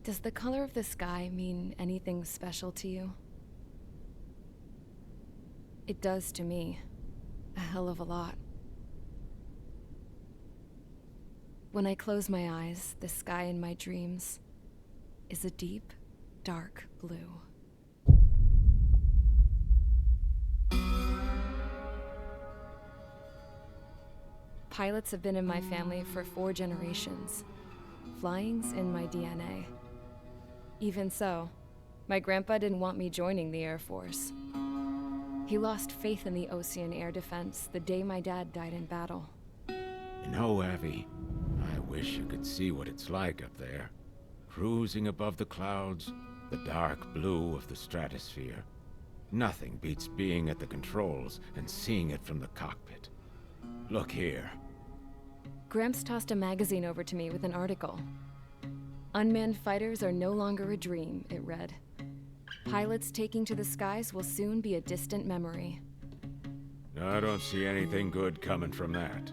Does the color of the sky mean anything special to you? It does to me. A hell of a lot. When I close my eyes, the sky in my dreams is a deep, dark blue. Pilots have been in my family for 4 generations. Flying's in my DNA. Even so, my grandpa didn't want me joining the Air Force. He lost faith in the Ocean Air Defense the day my dad died in battle. You know, Abby, I wish you could see what it's like up there. Cruising above the clouds, the dark blue of the stratosphere. Nothing beats being at the controls and seeing it from the cockpit. Look here. Gramps tossed a magazine over to me with an article. Unmanned fighters are no longer a dream, it read. Pilots taking to the skies will soon be a distant memory. I don't see anything good coming from that.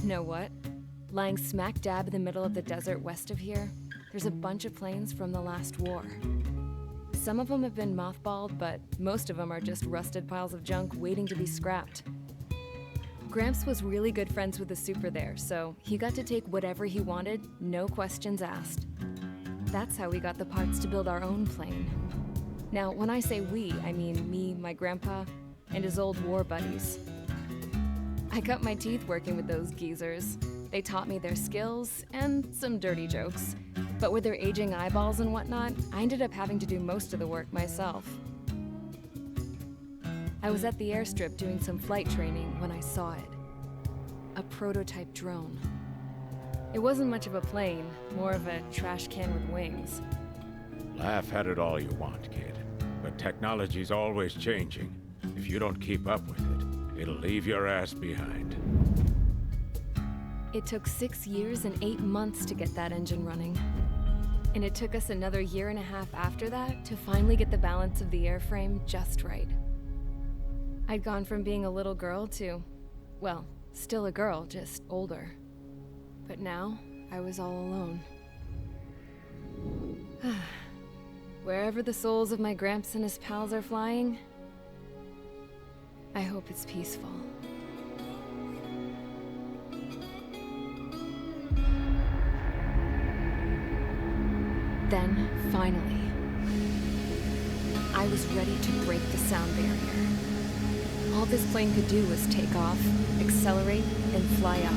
Know what? Lying smack dab in the middle of the desert west of here, there's a bunch of planes from the last war. Some of them have been mothballed, but most of them are just rusted piles of junk waiting to be scrapped. Gramps was really good friends with the super there, so he got to take whatever he wanted, no questions asked. That's how we got the parts to build our own plane. Now, when I say we, I mean me, my grandpa, and his old war buddies. I cut my teeth working with those geezers. They taught me their skills, and some dirty jokes. But with their aging eyeballs and whatnot, I ended up having to do most of the work myself. I was at the airstrip doing some flight training when I saw it. A prototype drone. It wasn't much of a plane, more of a trash can with wings. Laugh at it all you want, kid. But technology's always changing. If you don't keep up with it, it'll leave your ass behind. It took 6 years and 8 months to get that engine running. And it took us another 1.5 years after that to finally get the balance of the airframe just right. I'd gone from being a little girl to, well, still a girl, just older. But now, I was all alone. Wherever the souls of my Gramps and his pals are flying, I hope it's peaceful. Then, finally, I was ready to break the sound barrier. All this plane could do was take off, accelerate, and fly up.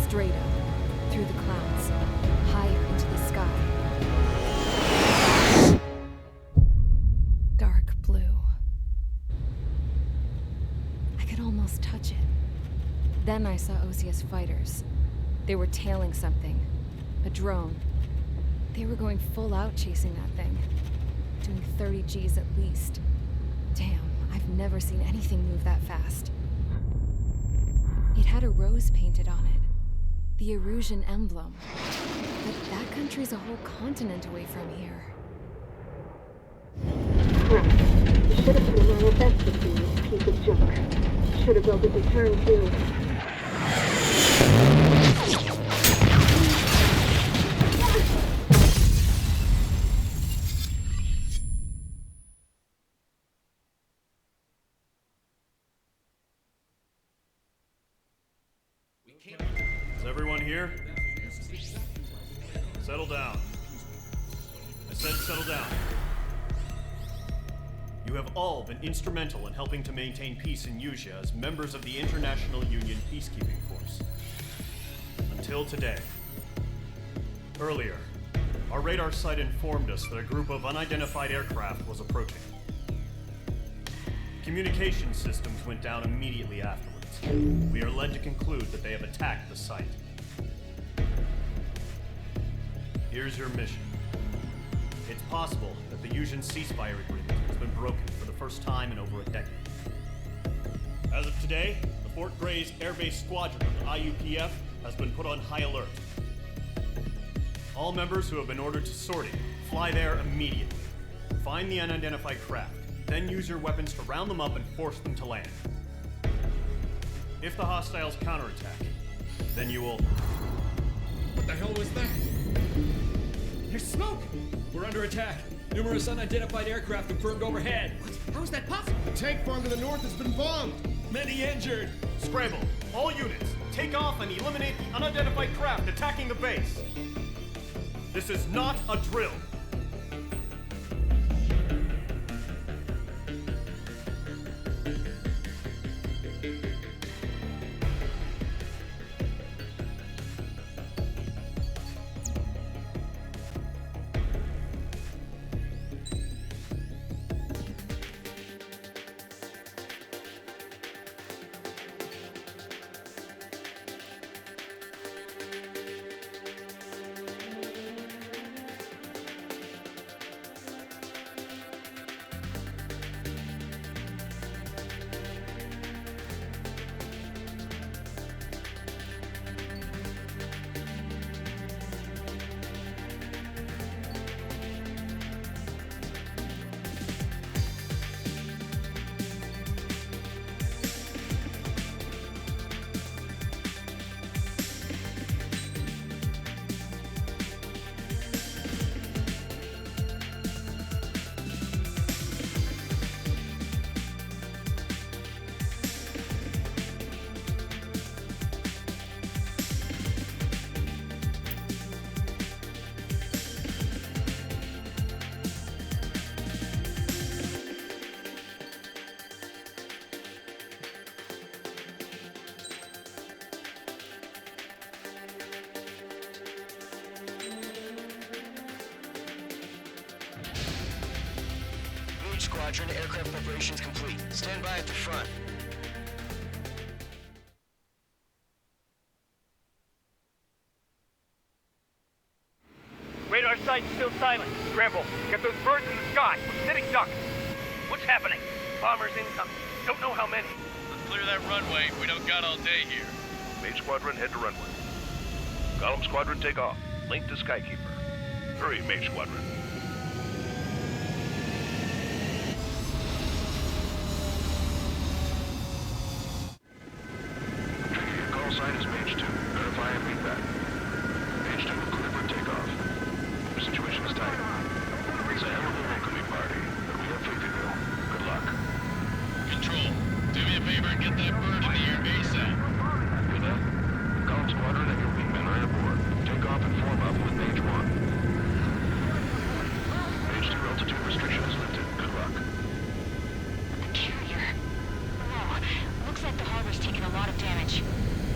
Straight up, through the clouds, higher into the sky. Dark blue. I could almost touch it. Then I saw OCS fighters. They were tailing something. A drone. They were going full out chasing that thing. Doing 30 Gs at least. Damn, I've never seen anything move that fast. It had a rose painted on it. The Erusian emblem. But that country's a whole continent away from here. Crap. You should have put in my best to see this piece of junk. Should have built a return too. Is everyone here? Settle down. I said settle down. You have all been instrumental in helping to maintain peace in Usha as members of the International Union Peacekeeping Force. Until today. Earlier, Our radar site informed us that a group of unidentified aircraft was approaching. Communication systems went down immediately afterwards. We are led to conclude that they have attacked the site. Here's your mission. It's possible that the Yuuzhan ceasefire agreement has been broken for the first time in over a decade. As of today, the Fort Grays Air Base Squadron of the IUPF has been put on high alert. All members who have been ordered to sortie, fly there immediately. Find the unidentified craft, then use your weapons to round them up and force them to land. If the hostiles counterattack, then you will... What the hell was that? There's smoke! We're under attack. Numerous unidentified aircraft confirmed overhead. What? How is that possible? The tank farm to the north has been bombed. Many injured. Scramble! All units, take off and eliminate the unidentified craft attacking the base. This is not a drill. Squadron, aircraft preparations complete. Stand by at the front. Radar site still silent. Scramble. Get those birds in the sky. We're sitting ducks. What's happening? Bombers incoming. Don't know how many. Let's clear that runway. We don't got all day here. Mage Squadron, head to runway. Column Squadron, take off. Link to Skykeeper. Hurry, Mage Squadron. Sign is Mage 2. Verify and read that. Mage 2, clear for takeoff. The situation is tight. It's a hell of a welcoming party, but we have faith in you. Good luck. Control, do me a favor and get that bird in the air ASAP. Hear that? Column Squadron and your wingmen are airborne. Take off and form up with Mage 1. Mage 2, altitude restriction is lifted. Good luck. Carrier. Whoa. Looks like the harbor's taken a lot of damage.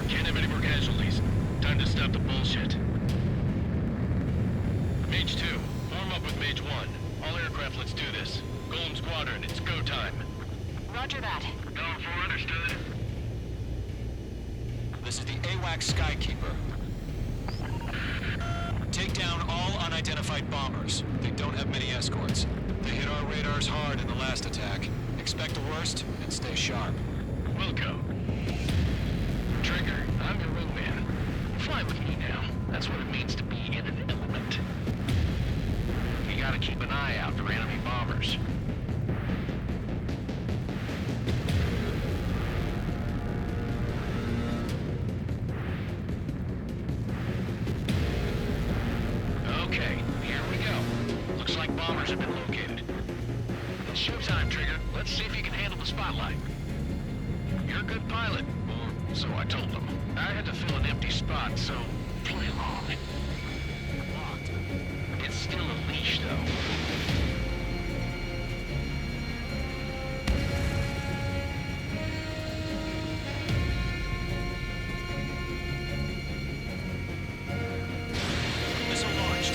Can't have any more casualties. Time to stop the bullshit. Mage 2, form up with Mage 1. All aircraft, let's do this. Golem Squadron, it's go time. Roger that. Going for understood. This is the AWAC Skykeeper. Take down all unidentified bombers. They don't have many escorts. They hit our radars hard in the last attack. Expect the worst and stay sharp. Wilco. Trigger, I'm your wingman. Fly with me now. That's what it means to be in an element. You gotta keep an eye out for enemy bombers. Okay, here we go. Looks like bombers have been located. It's showtime, Trigger. Let's see if you can handle the spotlight. You're a good pilot. So I told them. I had to fill an empty spot, so play along. Locked. It's still a leash, though. Missile launched.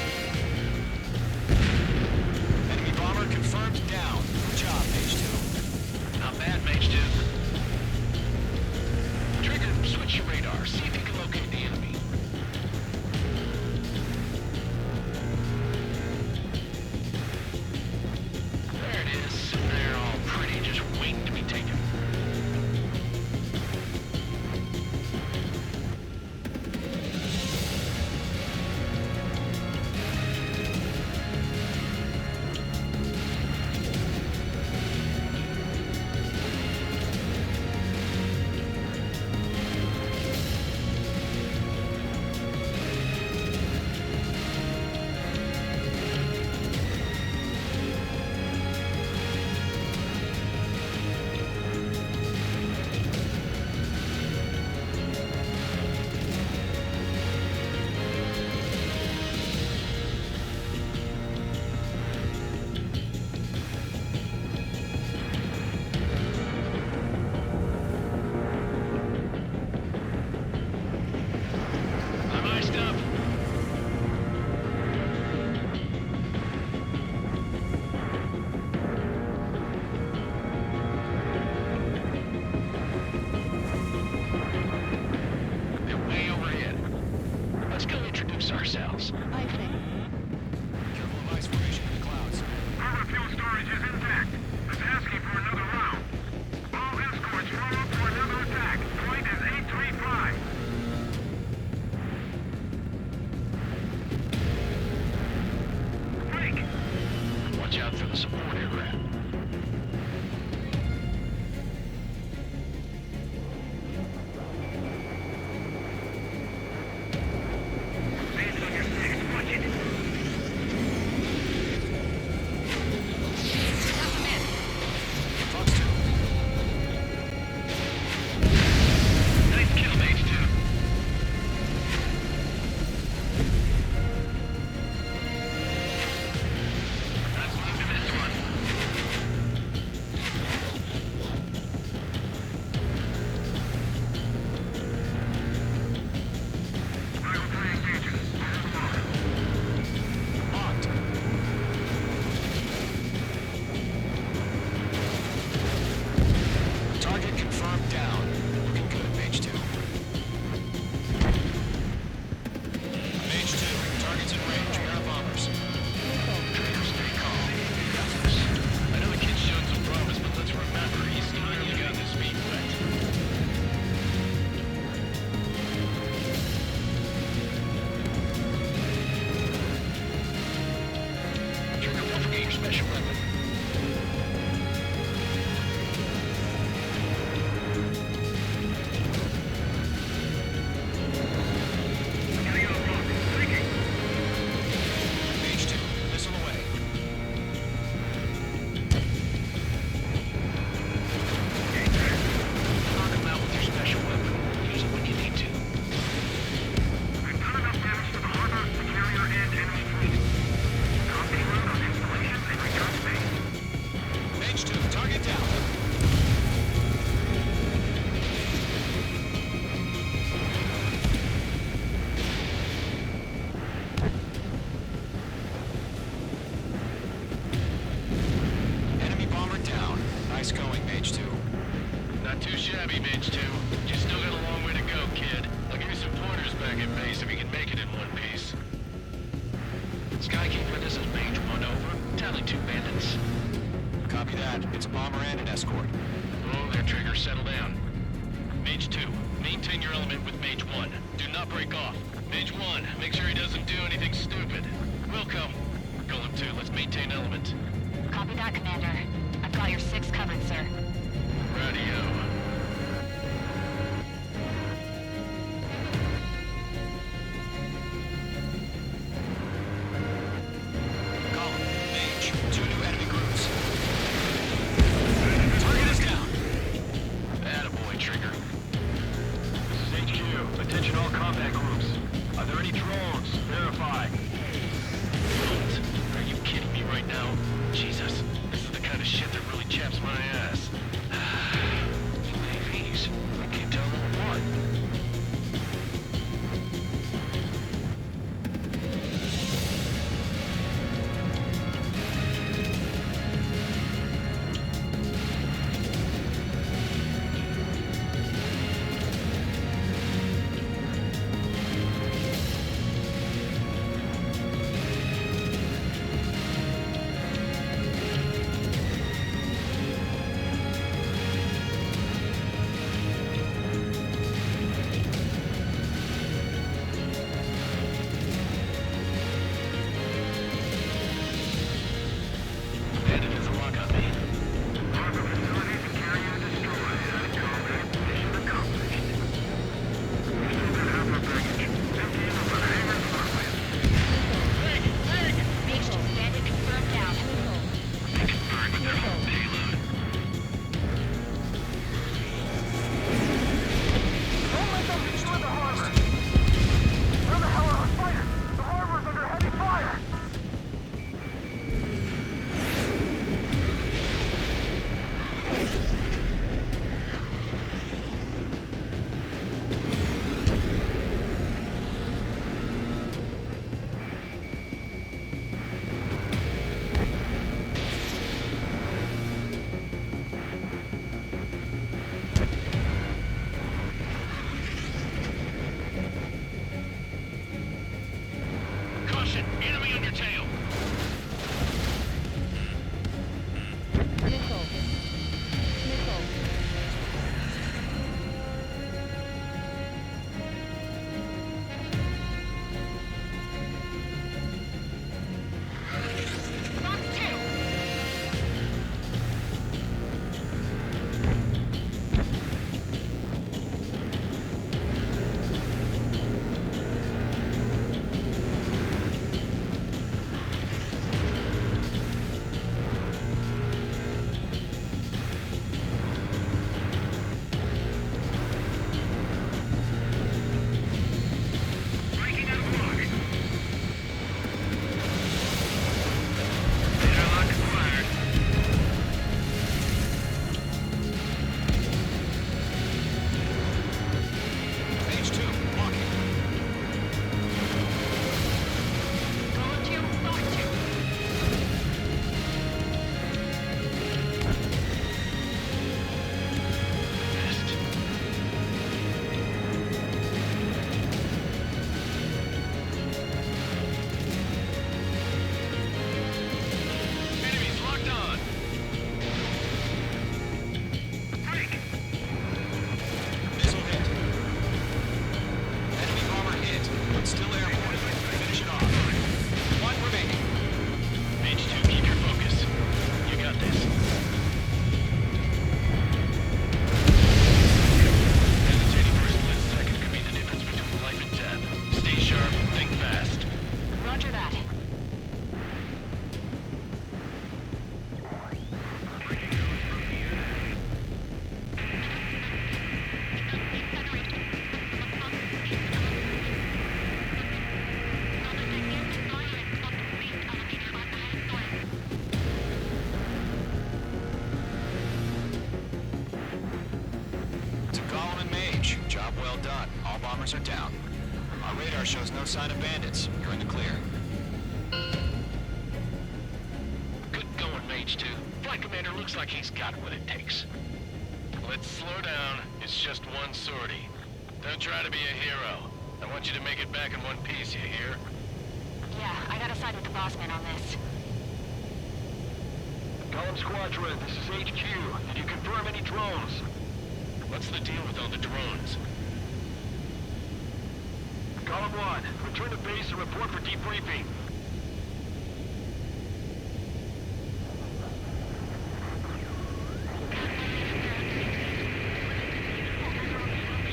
out for the support aircraft. approach. Job well done. All bombers are down. Our radar shows no sign of bandits. You're in the clear. Good going, Mage 2. Flight Commander looks like he's got what it takes. Let's slow down. It's just one sortie. Don't try to be a hero. I want you to make it back in one piece, you hear? Yeah, I gotta side with the boss man on this. Column Squadron, this is HQ. Did you confirm any drones? What's the deal with all the drones? Column 1, return to base and report for debriefing.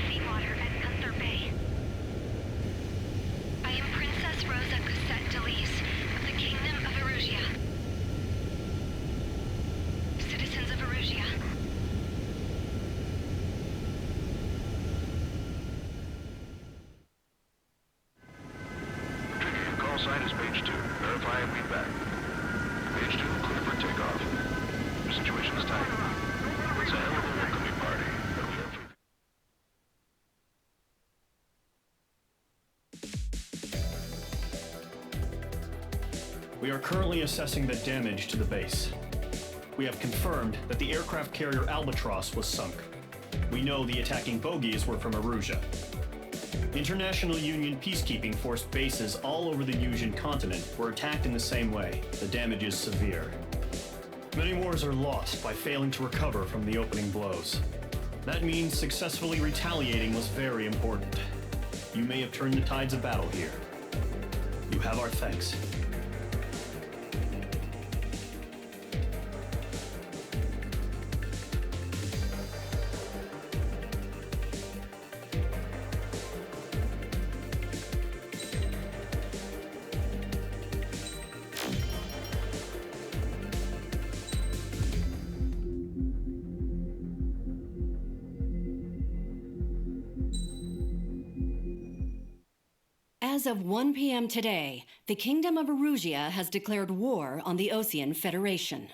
Seawater at Gunther Bay. I am Princess Rosa Cosette Delise of the Kingdom of Erusia. Citizens of Erusia. Trigger, your call sign is Page 2. Verify and read back. Page 2, clear for takeoff. The situation is tight. It's a hell of a welcoming party, but we have faith. We are currently assessing the damage to the base. We have confirmed that the aircraft carrier Albatross was sunk. We know the attacking bogies were from Erusia. International Union peacekeeping force bases all over the Yusian continent were attacked in the same way. The damage is severe. Many wars are lost by failing to recover from the opening blows. That means successfully retaliating was very important. You may have turned the tides of battle here. You have our thanks. As of 1 p.m. today, the Kingdom of Erusia has declared war on the Osean Federation.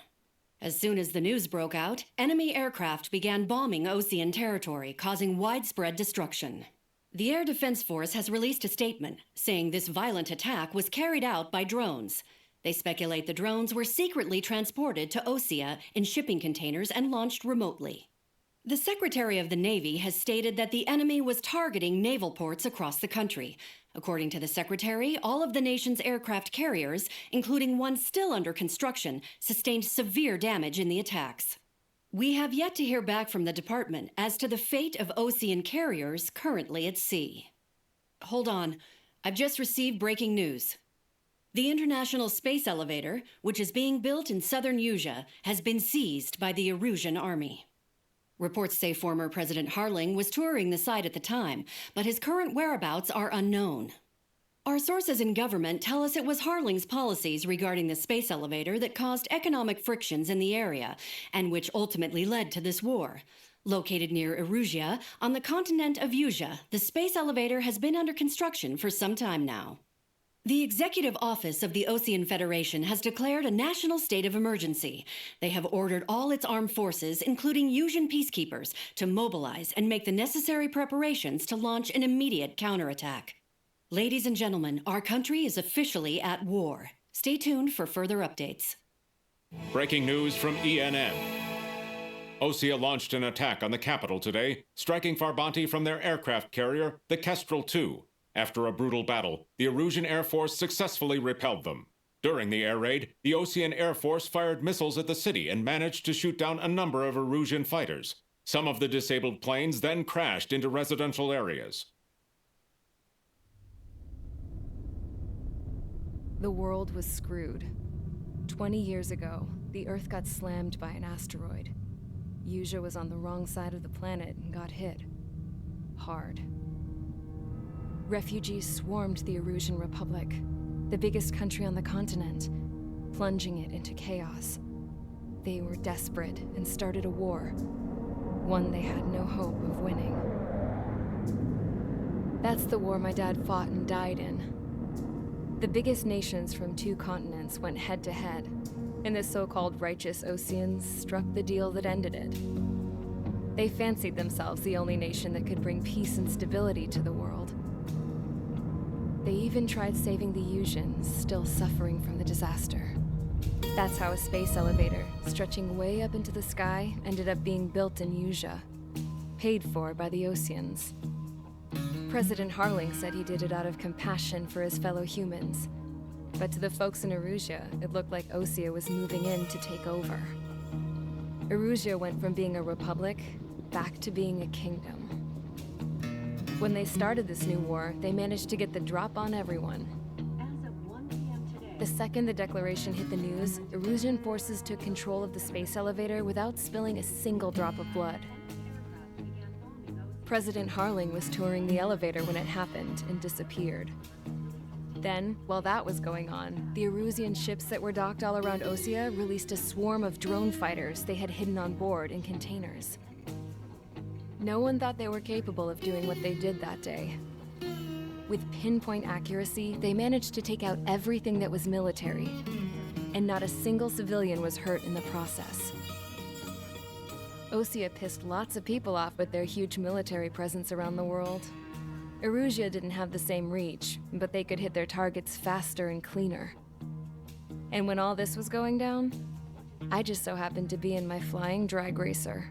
As soon as the news broke out, enemy aircraft began bombing Osean territory, causing widespread destruction. The Air Defense Force has released a statement saying this violent attack was carried out by drones. They speculate the drones were secretly transported to Osea in shipping containers and launched remotely. The Secretary of the Navy has stated that the enemy was targeting naval ports across the country. According to the Secretary, all of the nation's aircraft carriers, including one still under construction, sustained severe damage in the attacks. We have yet to hear back from the department as to the fate of Osean carriers currently at sea. Hold on, I've just received breaking news. The International Space Elevator, which is being built in southern Yusia, has been seized by the Erusian army. Reports say former President Harling was touring the site at the time, but his current whereabouts are unknown. Our sources in government tell us it was Harling's policies regarding the space elevator that caused economic frictions in the area, and which ultimately led to this war. Located near Erusia, on the continent of Yusia, the space elevator has been under construction for some time now. The Executive Office of the Osean Federation has declared a national state of emergency. They have ordered all its armed forces, including Yusian peacekeepers, to mobilize and make the necessary preparations to launch an immediate counterattack. Ladies and gentlemen, our country is officially at war. Stay tuned for further updates. Breaking news from ENN. Osea launched an attack on the capital today, striking Farbanti from their aircraft carrier, the Kestrel II. After a brutal battle, the Erusian Air Force successfully repelled them. During the air raid, the Osean Air Force fired missiles at the city and managed to shoot down a number of Erusian fighters. Some of the disabled planes then crashed into residential areas. The world was screwed. 20 years ago, the Earth got slammed by an asteroid. Yusia was on the wrong side of the planet and got hit. Hard. Refugees swarmed the Erusian Republic, the biggest country on the continent, plunging it into chaos. They were desperate and started a war, one they had no hope of winning. That's the war my dad fought and died in. The biggest nations from 2 continents went head-to-head, and the so-called righteous Oseans struck the deal that ended it. They fancied themselves the only nation that could bring peace and stability to the world. They even tried saving the Usians, still suffering from the disaster. That's how a space elevator, stretching way up into the sky, ended up being built in Usia, paid for by the Oseans. President Harling said he did it out of compassion for his fellow humans, but to the folks in Erusia, it looked like Osea was moving in to take over. Erusia went from being a republic back to being a kingdom. When they started this new war, they managed to get the drop on everyone. As of 1 p.m. today, The second the declaration hit the news, Erusian forces took control of the space elevator without spilling a single drop of blood. President Harling was touring the elevator when it happened and disappeared. Then, while that was going on, the Erusian ships that were docked all around Osea released a swarm of drone fighters they had hidden on board in containers. No one thought they were capable of doing what they did that day. With pinpoint accuracy, they managed to take out everything that was military, and not a single civilian was hurt in the process. Osea pissed lots of people off with their huge military presence around the world. Erusia didn't have the same reach, but they could hit their targets faster and cleaner. And when all this was going down, I just so happened to be in my flying drag racer.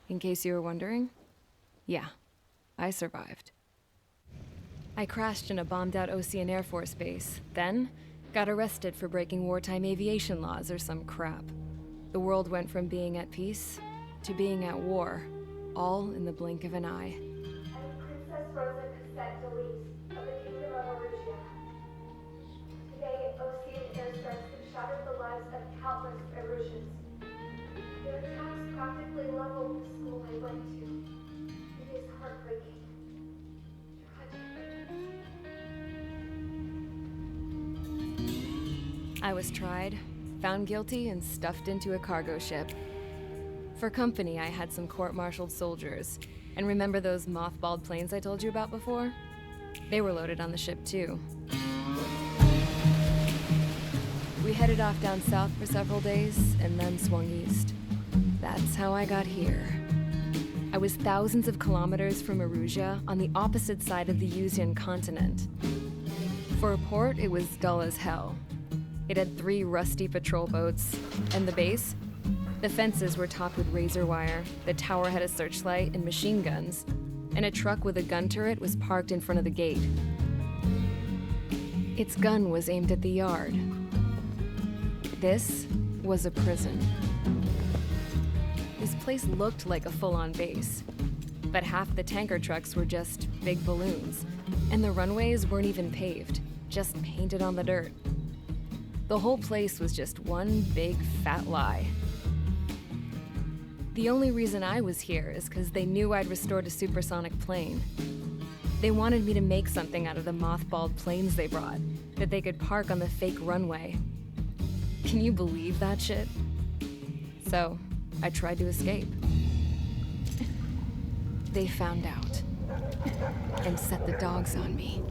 In case you were wondering, yeah, I survived. I crashed in a bombed-out Osean Air Force base, then got arrested for breaking wartime aviation laws or some crap. The world went from being at peace to being at war, all in the blink of an eye. Princess Rosa Cassette Delise of the Kingdom of Erusia. Today, Osean airstrikes have shattered the lives of countless Erusians. Their attacks practically leveled the school I went to. It is heartbreaking. I was tried, found guilty, and stuffed into a cargo ship. For company, I had some court-martialed soldiers. And remember those mothballed planes I told you about before? They were loaded on the ship, too. We headed off down south for several days, and then swung east. That's how I got here. I was thousands of kilometers from Erusia, on the opposite side of the Usian continent. For a port, it was dull as hell. It had 3 rusty patrol boats, and the base? The fences were topped with razor wire, the tower had a searchlight and machine guns, and a truck with a gun turret was parked in front of the gate. Its gun was aimed at the yard. This was a prison. This place looked like a full-on base, but half the tanker trucks were just big balloons, and the runways weren't even paved, just painted on the dirt. The whole place was just one big fat lie. The only reason I was here is because they knew I'd restored a supersonic plane. They wanted me to make something out of the mothballed planes they brought, that they could park on the fake runway. Can you believe that shit? So, I tried to escape. They found out, and set the dogs on me.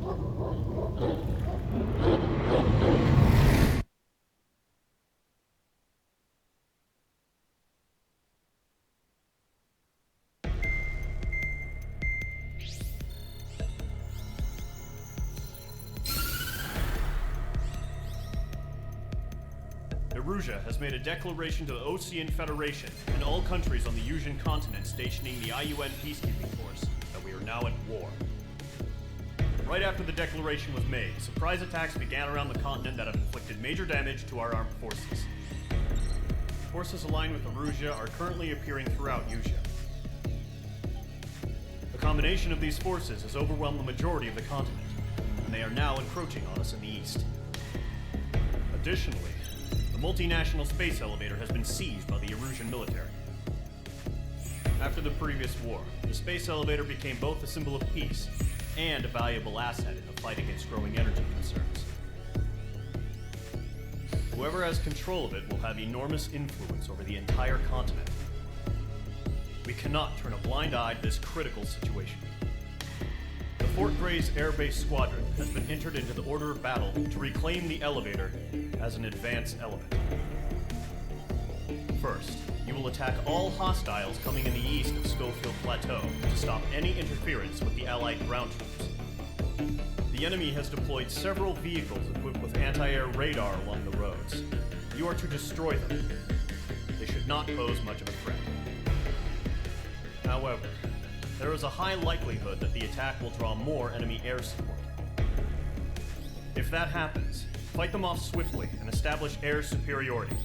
Erusia has made a declaration to the Osean Federation and all countries on the Usian continent stationing the IUN peacekeeping force that we are now at war. Right after the declaration was made, surprise attacks began around the continent that have inflicted major damage to our armed forces. Forces aligned with Erusia are currently appearing throughout Usia. The combination of these forces has overwhelmed the majority of the continent, and they are now encroaching on us in the east. Additionally, the multinational space elevator has been seized by the Erusian military. After the previous war, the space elevator became both a symbol of peace and a valuable asset in the fight against growing energy concerns. Whoever has control of it will have enormous influence over the entire continent. We cannot turn a blind eye to this critical situation. The Fort Gray's Air Base Squadron has been entered into the order of battle to reclaim the elevator as an advance element. First, you will attack all hostiles coming in the east of Schofield Plateau to stop any interference with the Allied ground troops. The enemy has deployed several vehicles equipped with anti-air radar along the roads. You are to destroy them. They should not pose much of a threat. However, there is a high likelihood that the attack will draw more enemy air support. If that happens, fight them off swiftly and establish air superiority.